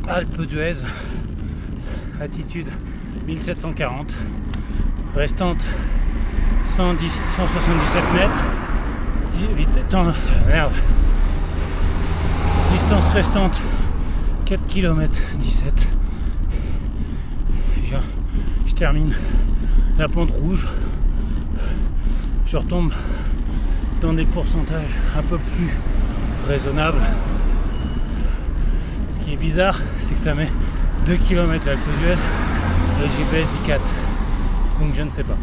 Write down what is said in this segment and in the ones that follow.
Alpe d'Huez, altitude 1740, restante 177 mètres, distance restante 4 km 17. Je termine la pente rouge, je retombe dans des pourcentages un peu plus raisonnables. Ce qui est bizarre, c'est que ça met 2 km l'Alpe d'Huez et le GPS dit 4, donc je ne sais pas.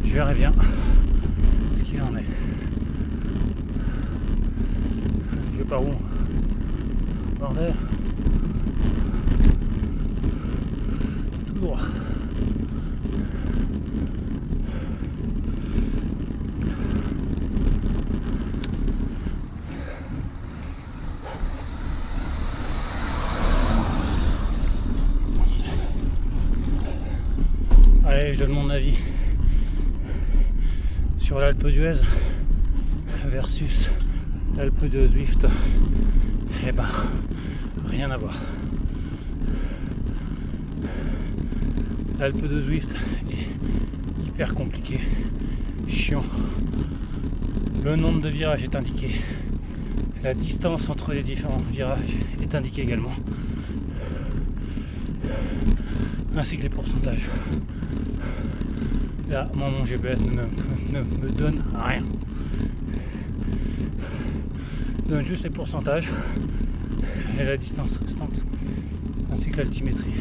Je verrai bien ce qu'il en est. Je vais par où? Bordel. Tout droit. Allez, je donne mon avis sur l'Alpe d'Huez versus l'Alpe de Zwift. Eh ben, rien à voir. L'Alpe de Zwift est hyper compliqué, chiant. Le nombre de virages est indiqué. La distance entre les différents virages est indiquée également. Ainsi que les pourcentages. Là, moi, mon GPS ne me donne rien. Il donne juste les pourcentages et la distance restante, ainsi que l'altimétrie.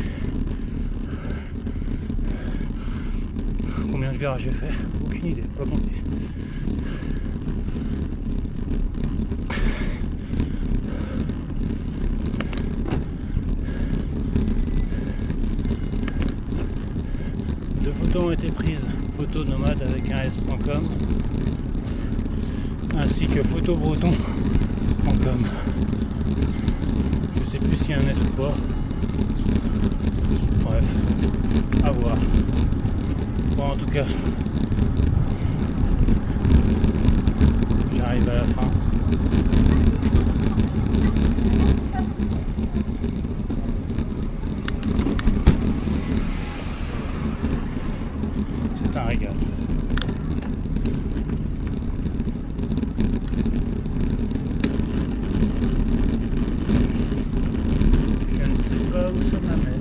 Combien de virages j'ai fait? Aucune idée, pas compté. Deux photos ont été prises, photo nomade avec un s.com ainsi que photobreton.com. Je sais plus s'il y a un S ou pas. Bref, à voir. Bon, en tout cas, j'arrive à la fin. C'est un régal. Je ne sais pas où ça m'amène.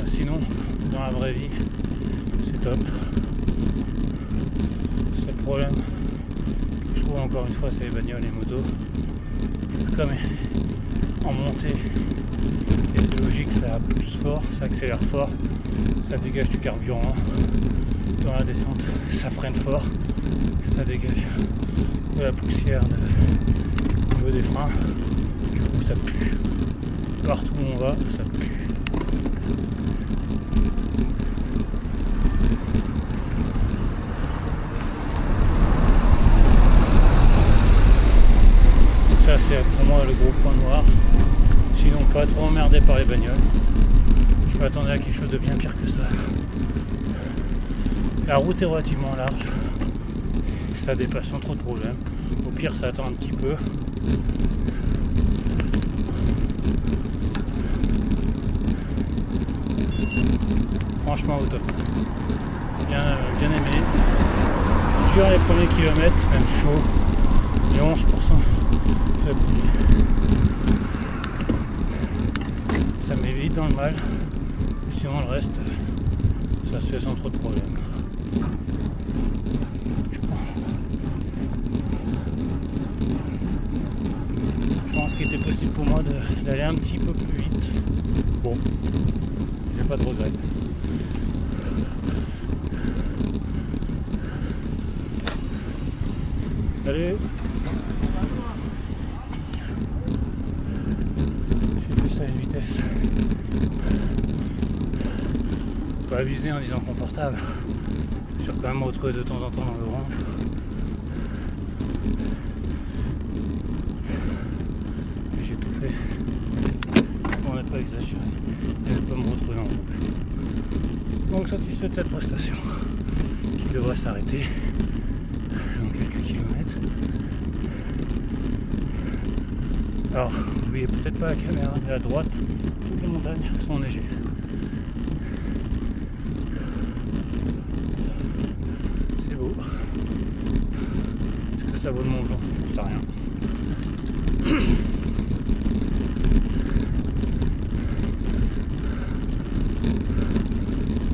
Sinon, dans la vraie vie, c'est top. Le seul problème que je trouve encore une fois, c'est les bagnoles et les motos. Comme en montée, et c'est logique, ça pousse fort, ça accélère fort, ça dégage du carburant. Dans la descente, ça freine fort, ça dégage de la poussière au niveau des freins. Du coup, ça pue. Partout où on va, ça pue. Ça, c'est pour moi le gros point noir. Sinon, pas trop emmerdé par les bagnoles. Je m'attendais à quelque chose de bien pire que ça. La route est relativement large. Ça dépasse sans trop de problèmes. Au pire, ça attend un petit peu. Franchement, au top. Bien aimé. Dur les premiers kilomètres, même chaud. Et 11%. Ça m'évite dans le mal, sinon le reste ça se fait sans trop de problème. Je pense qu'il était possible pour moi d'aller un petit peu plus vite. Bon, j'ai pas de regrets. Salut. À une vitesse. Faut pas abuser en disant confortable. J'espère quand même me retrouver de temps en temps dans l'orange. Mais j'ai tout fait. On n'est pas exagéré. Et ne pas me retrouver dans le rouge. Donc satisfait de cette prestation qui devrait s'arrêter dans quelques kilomètres. Alors, vous voyez peut-être pas la caméra, mais à droite, toutes les montagnes sont enneigées. C'est beau. Est-ce que ça vaut le Mont Blanc? Je sais rien.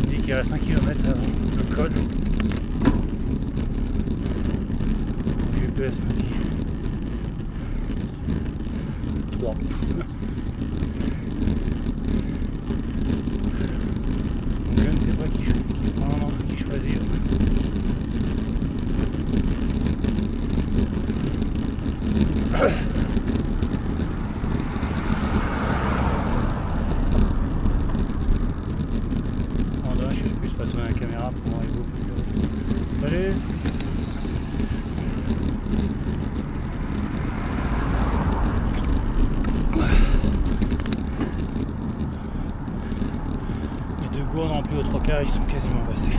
On dit qu'il reste 1 km avant le col. Le GPS me dit 3. Donc je ne sais pas qui prendre, qui choisir. En dommage que je puisse pas tourner la caméra pour voir les beaux photos. Salut! Les 2 gourdes remplis aux 3/4, ils sont quasiment passés.